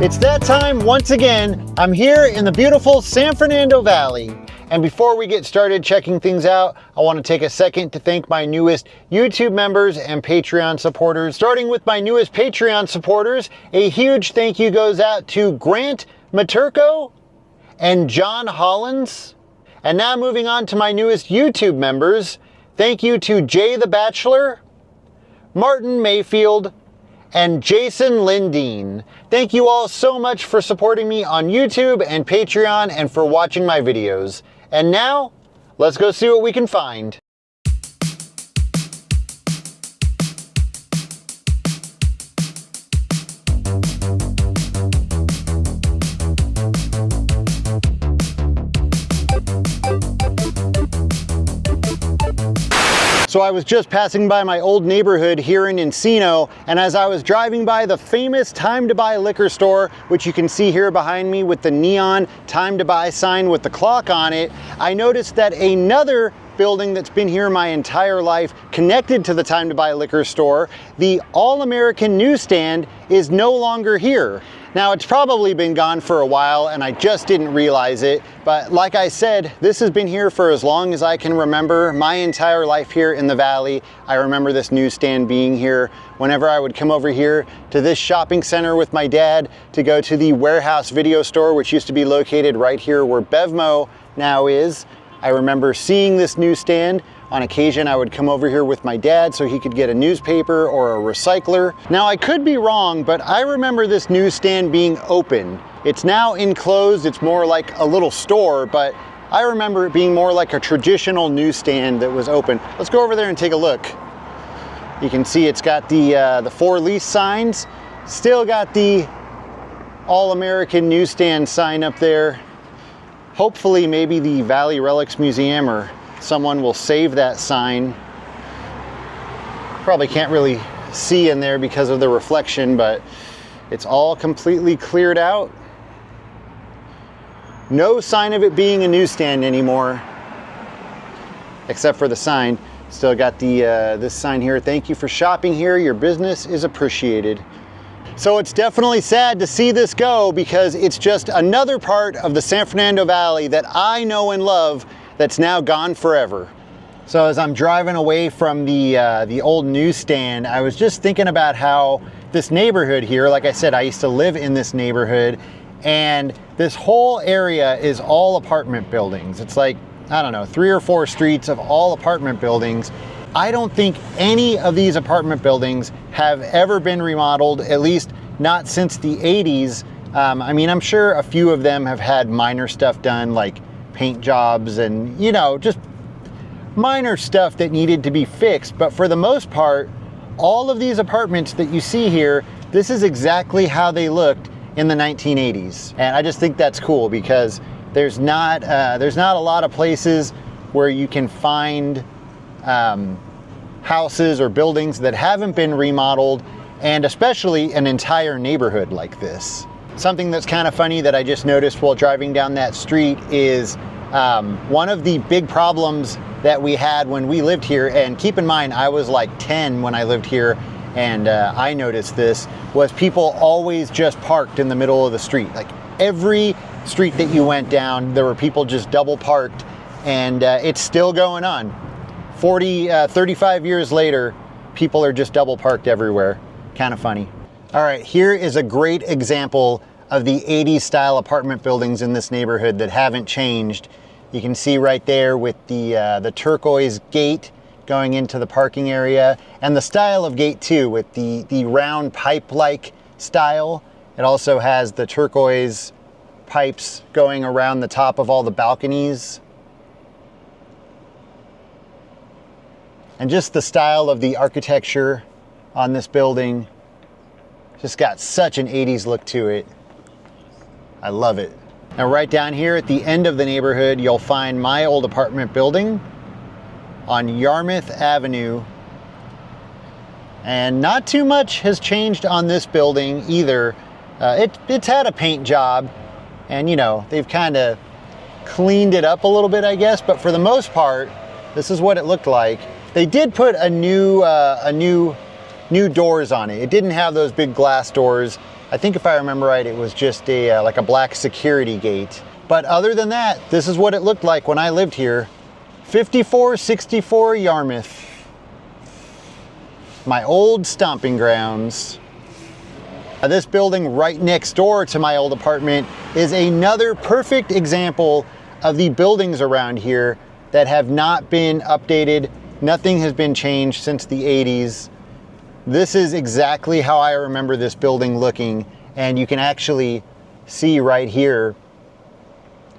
It's that time once again. I'm here in the beautiful San Fernando Valley. And before we get started checking things out, I want to take a second to thank my newest YouTube members and Patreon supporters. Starting with my newest Patreon supporters, a huge thank you goes out to Grant Maturko and John Hollins. And now moving on to my newest YouTube members, thank you to Jay the Bachelor, Martin Mayfield, and Jason Lindeen. Thank you all so much for supporting me on YouTube and Patreon and for watching my videos. And now, let's go see what we can find. So I was just passing by my old neighborhood here in Encino, and as I was driving by the famous Time to Buy liquor store, which you can see here behind me with the neon Time to Buy sign with the clock on it, I noticed that another building that's been here my entire life, connected to the Time to Buy liquor store, the All-American newsstand, is no longer here. Now, it's probably been gone for a while and I just didn't realize it, but like I said, this has been here for as long as I can remember, my entire life here in the valley. I remember this newsstand being here whenever I would come over here to this shopping center with my dad to go to the Warehouse video store, which used to be located right here where Bevmo now is. I remember seeing this newsstand. On occasion, I would come over here with my dad so he could get a newspaper or a recycler. Now, I could be wrong, but I remember this newsstand being open. It's now enclosed, it's more like a little store, but I remember it being more like a traditional newsstand that was open. Let's go over there and take a look. You can see it's got the for lease signs, still got the All-American newsstand sign up there. Hopefully, maybe the Valley Relics Museum or someone will save that sign. Probably can't really see in there because of the reflection, but it's all completely cleared out. No sign of it being a newsstand anymore, except for the sign. Still got the this sign here. Thank you for shopping here. Your business is appreciated. So it's definitely sad to see this go because it's just another part of the San Fernando Valley that I know and love that's now gone forever. So as I'm driving away from the old newsstand, I was just thinking about how this neighborhood here, like I said, I used to live in this neighborhood, and this whole area is all apartment buildings. It's like, I don't know, 3 or 4 streets of all apartment buildings. I don't think any of these apartment buildings have ever been remodeled, at least not since the 80s. I mean, I'm sure a few of them have had minor stuff done, like paint jobs and, you know, just minor stuff that needed to be fixed. But for the most part, all of these apartments that you see here, this is exactly how they looked in the 1980s. And I just think that's cool because there's not a lot of places where you can find houses or buildings that haven't been remodeled, and especially an entire neighborhood like this. Something that's kind of funny that I just noticed while driving down that street is one of the big problems that we had when we lived here, and keep in mind I was like 10 when I lived here, and I noticed this, was people always just parked in the middle of the street. Like every street that you went down, there were people just double parked, and it's still going on. 35 years later, people are just double parked everywhere. Kind of funny. All right, here is a great example of the 80s style apartment buildings in this neighborhood that haven't changed. You can see right there with the turquoise gate going into the parking area, and the style of gate too, with the round pipe-like style. It also has the turquoise pipes going around the top of all the balconies. And just the style of the architecture on this building just got such an 80s look to it. I love it. Now right down here at the end of the neighborhood, you'll find my old apartment building on Yarmouth Avenue. And not too much has changed on this building either. It's had a paint job, and you know, they've kind of cleaned it up a little bit, I guess, but for the most part, this is what it looked like. They did put a new new doors on it. It didn't have those big glass doors. I think if I remember right, it was just a like a black security gate. But other than that, this is what it looked like when I lived here. 5464 Yarmouth. My old stomping grounds. This building right next door to my old apartment is another perfect example of the buildings around here that have not been updated. Nothing has been changed since the 80s. This is exactly how I remember this building looking, and you can actually see right here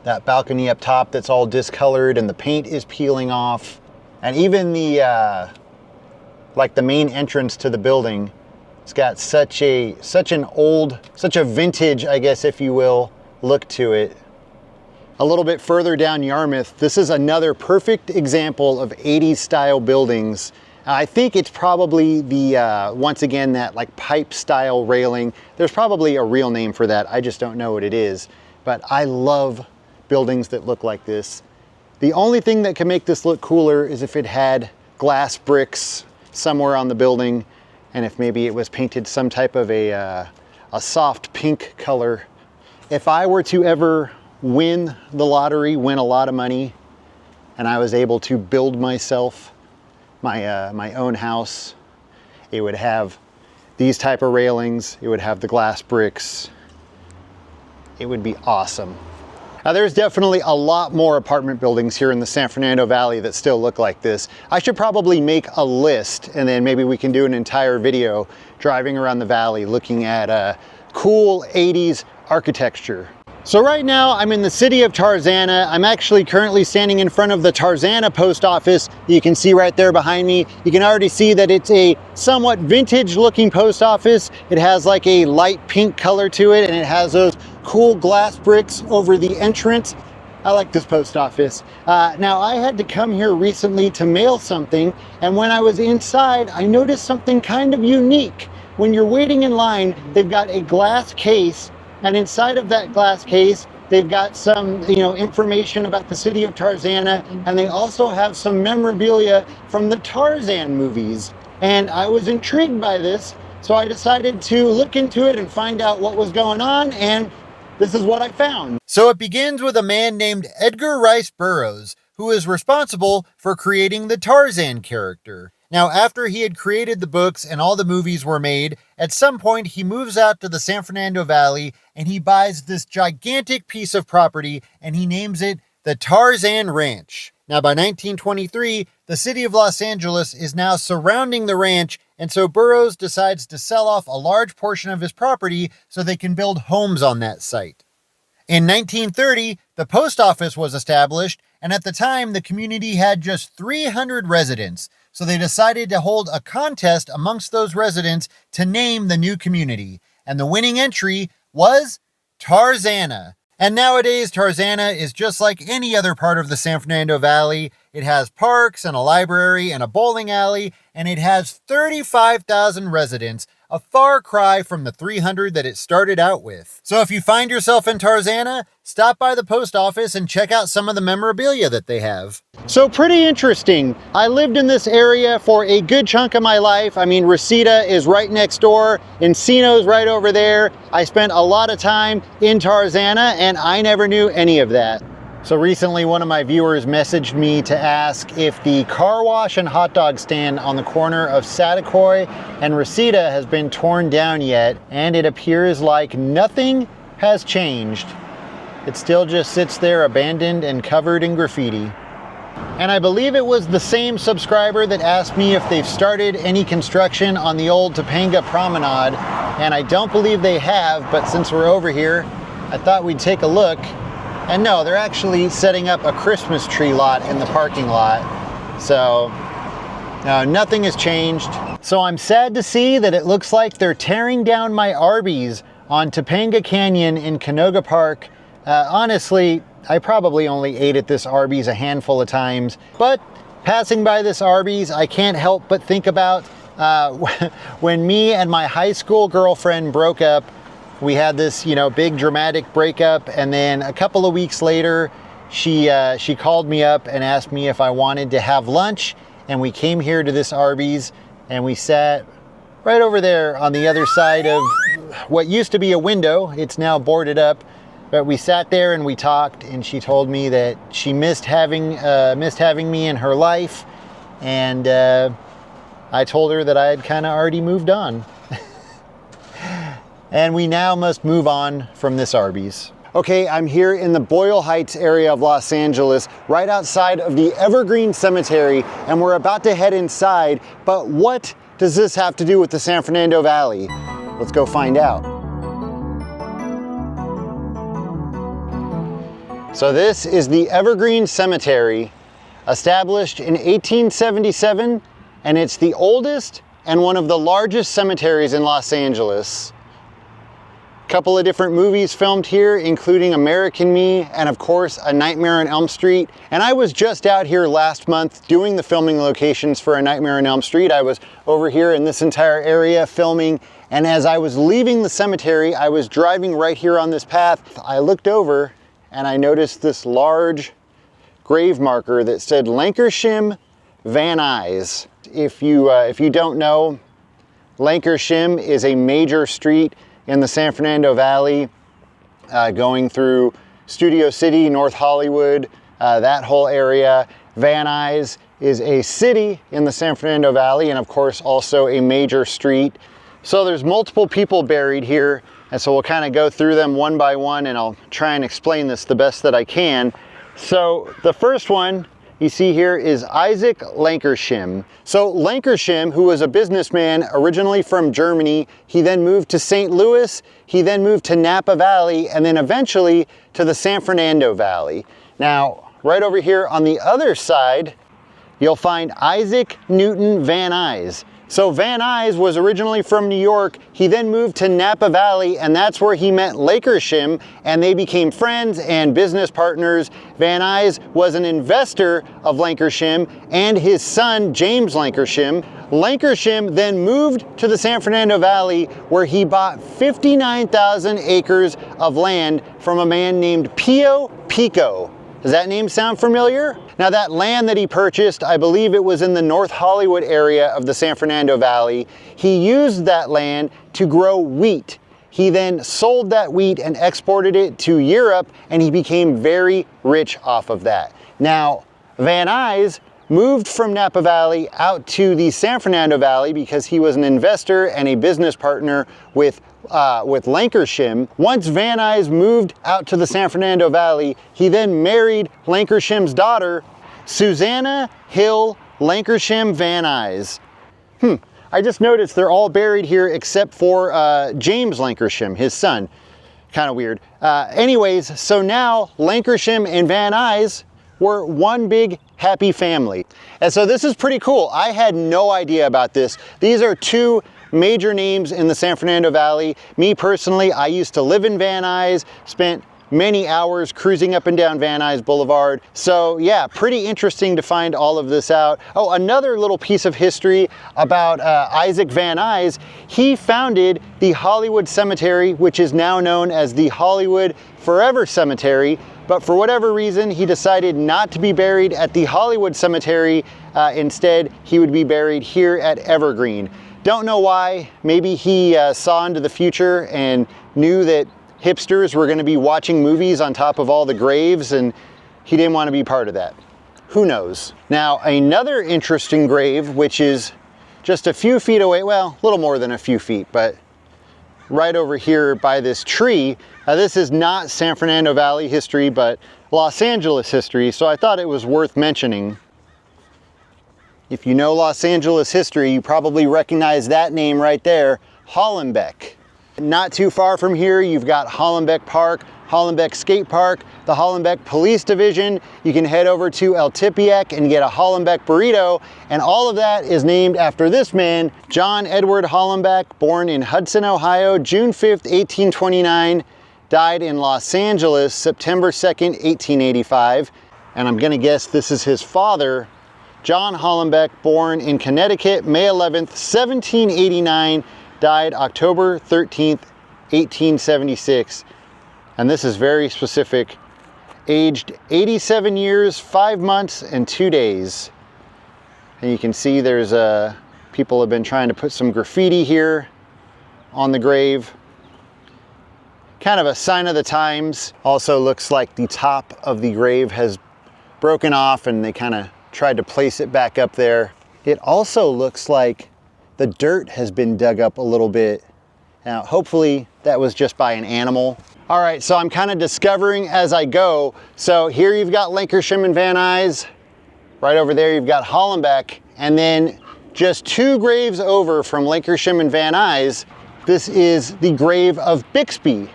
that balcony up top that's all discolored and the paint is peeling off. And even the like the main entrance to the building, it's got such a vintage, I guess if you will, look to it. A little bit further down Yarmouth, this is another perfect example of 80s style buildings. I think it's probably the, once again, that like pipe style railing. There's probably a real name for that. I just don't know what it is. But I love buildings that look like this. The only thing that can make this look cooler is if it had glass bricks somewhere on the building, and if maybe it was painted some type of a soft pink color. If I were to ever win the lottery, win a lot of money, and I was able to build myself my own house, it would have these type of railings, it would have the glass bricks. It would be awesome. Now there's definitely a lot more apartment buildings here in the San Fernando Valley that still look like this. I should probably make a list, and then maybe we can do an entire video driving around the valley looking at cool 80s architecture. So right now I'm in the city of Tarzana. I'm actually currently standing in front of the Tarzana post office. You can see right there behind me. You can already see that it's a somewhat vintage looking post office. It has like a light pink color to it, and it has those cool glass bricks over the entrance. I like this post office. Now I had to come here recently to mail something, and when I was inside, I noticed something kind of unique. When you're waiting in line, they've got a glass case, and inside of that glass case, they've got some, information about the city of Tarzana, and they also have some memorabilia from the Tarzan movies. And I was intrigued by this, so I decided to look into it and find out what was going on, and this is what I found. So it begins with a man named Edgar Rice Burroughs, who is responsible for creating the Tarzan character. Now, after he had created the books and all the movies were made, at some point he moves out to the San Fernando Valley and he buys this gigantic piece of property and he names it the Tarzan Ranch. Now, by 1923, the city of Los Angeles is now surrounding the ranch, and so Burroughs decides to sell off a large portion of his property so they can build homes on that site. In 1930, the post office was established, and at the time, the community had just 300 residents. So they decided to hold a contest amongst those residents to name the new community. And the winning entry was Tarzana. And nowadays, Tarzana is just like any other part of the San Fernando Valley. It has parks and a library and a bowling alley, and it has 35,000 residents, a far cry from the 300 that it started out with. So if you find yourself in Tarzana, stop by the post office and check out some of the memorabilia that they have. So pretty interesting. I lived in this area for a good chunk of my life. I mean, Reseda is right next door, Encino's right over there. I spent a lot of time in Tarzana and I never knew any of that. So recently one of my viewers messaged me to ask if the car wash and hot dog stand on the corner of Saticoy and Reseda has been torn down yet, and it appears like nothing has changed. It still just sits there abandoned and covered in graffiti. And I believe it was the same subscriber that asked me if they've started any construction on the old Topanga Promenade, and I don't believe they have, but since we're over here, I thought we'd take a look. And no, they're actually setting up a Christmas tree lot in the parking lot. So, no, nothing has changed. So I'm sad to see that it looks like they're tearing down my Arby's on Topanga Canyon in Canoga Park. Honestly, I probably only ate at this Arby's a handful of times, but passing by this Arby's, I can't help but think about when me and my high school girlfriend broke up. We had this, big dramatic breakup, and then a couple of weeks later, she called me up and asked me if I wanted to have lunch, and we came here to this Arby's, and we sat right over there on the other side of what used to be a window. It's now boarded up. But we sat there and we talked, and she told me that she missed having me in her life, and I told her that I had kind of already moved on. And we now must move on from this Arby's. Okay, I'm here in the Boyle Heights area of Los Angeles, right outside of the Evergreen Cemetery, and we're about to head inside. But what does this have to do with the San Fernando Valley? Let's go find out. So this is the Evergreen Cemetery, established in 1877, and it's the oldest and one of the largest cemeteries in Los Angeles. Couple of different movies filmed here, including American Me and of course A Nightmare on Elm Street. And I was just out here last month doing the filming locations for A Nightmare on Elm Street. I was over here in this entire area filming, and as I was leaving the cemetery, I was driving right here on this path. I looked over and I noticed this large grave marker that said Lancashire Van Nuys. If you don't know, Lancashire is a major street in the San Fernando Valley, going through Studio City, North Hollywood, that whole area. Van Nuys is a city in the San Fernando Valley, and of course also a major street. So there's multiple people buried here, and so we'll kind of go through them one by one, and I'll try and explain this the best that I can. So the first one you see here is Isaac Lancashire. So Lancashire, who was a businessman originally from Germany, he then moved to St. Louis, he then moved to Napa Valley, and then eventually to the San Fernando Valley. Now, right over here on the other side, you'll find Isaac Newton Van Nuys. So Van Nuys was originally from New York. He then moved to Napa Valley, and that's where he met Lancashire, and they became friends and business partners. Van Nuys was an investor of Lancashire and his son, James Lancashire. Lancashire then moved to the San Fernando Valley, where he bought 59,000 acres of land from a man named Pio Pico. Does that name sound familiar? Now that land that he purchased, I believe it was in the North Hollywood area of the San Fernando Valley. He used that land to grow wheat. He then sold that wheat and exported it to Europe, and he became very rich off of that. Now, Van Nuys moved from Napa Valley out to the San Fernando Valley because he was an investor and a business partner with Lancashire. Once Van Nuys moved out to the San Fernando Valley, he then married Lancashire's daughter, Susanna Hill Lancashire Van Nuys. I just noticed they're all buried here except for James Lancashire, his son. Kind of weird. Anyways, so now Lancashire and Van Nuys were one big happy family. And so this is pretty cool. I had no idea about this. These are two major names in the San Fernando Valley. Me personally, I used to live in Van Nuys, spent many hours cruising up and down Van Nuys Boulevard. So yeah, pretty interesting to find all of this out. Oh, another little piece of history about Isaac Van Nuys. He founded the Hollywood Cemetery, which is now known as the Hollywood Forever Cemetery. But for whatever reason, he decided not to be buried at the Hollywood Cemetery. Instead, he would be buried here at Evergreen. Don't know why. Maybe he saw into the future and knew that hipsters were going to be watching movies on top of all the graves, and he didn't want to be part of that. Who knows? Now, another interesting grave, which is just a few feet away, well, a little more than a few feet, but right over here by this tree. This is not San Fernando Valley history, but Los Angeles history, so I thought it was worth mentioning. If you know Los Angeles history, you probably recognize that name right there, Hollenbeck. Not too far from here, you've got Hollenbeck Park, Hollenbeck Skate Park, the Hollenbeck Police Division. You can head over to El Tepeyac and get a Hollenbeck burrito, and all of that is named after this man, John Edward Hollenbeck, born in Hudson, Ohio, June 5th, 1829, died in Los Angeles, September 2nd, 1885. And I'm gonna guess this is his father, John Hollenbeck, born in Connecticut, May 11th, 1789, died October 13th, 1876. And this is very specific. Aged 87 years, 5 months, and 2 days. And you can see there's People have been trying to put some graffiti here on the grave. Kind of a sign of the times. Also looks like the top of the grave has broken off and they kind of tried to place it back up there. It also looks like the dirt has been dug up a little bit. Now, hopefully that was just by an animal. All right, so I'm kind of discovering as I go. So here you've got Lancashire and Van Nuys. Right over there you've got Hollenbeck. And then just 2 graves over from Lancashire and Van Nuys, this is the grave of Bixby.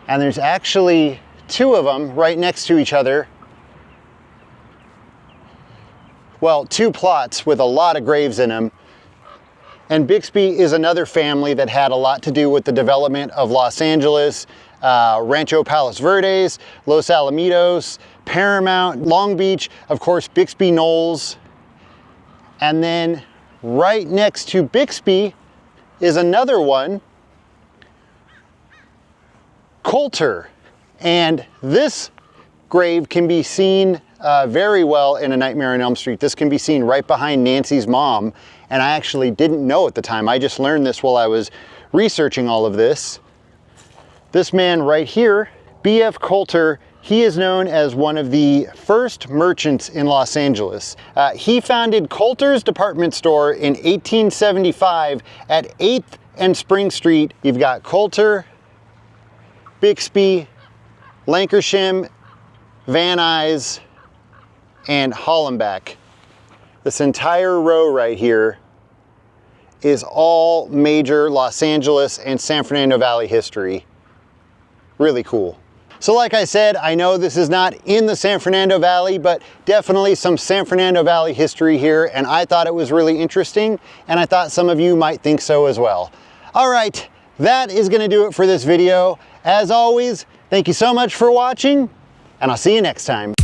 And there's actually 2 of them right next to each other. Well, 2 plots with a lot of graves in them. And Bixby is another family that had a lot to do with the development of Los Angeles, Rancho Palos Verdes, Los Alamitos, Paramount, Long Beach, of course, Bixby Knolls. And then right next to Bixby is another one, Coulter. And this grave can be seen very well in A Nightmare on Elm Street. This can be seen right behind Nancy's mom. And I actually didn't know at the time. I just learned this while I was researching all of this. This man right here, B.F. Coulter, he is known as one of the first merchants in Los Angeles. He founded Coulter's department store in 1875 at 8th and Spring Street. You've got Coulter, Bixby, Lancashire, Van Nuys, and Hollenbeck. This entire row right here is all major Los Angeles and San Fernando Valley history. Really cool. So like I said, I know this is not in the San Fernando Valley, but definitely some San Fernando Valley history here, and I thought it was really interesting, and I thought some of you might think so as well. All right, that is gonna do it for this video. As always, thank you so much for watching, and I'll see you next time.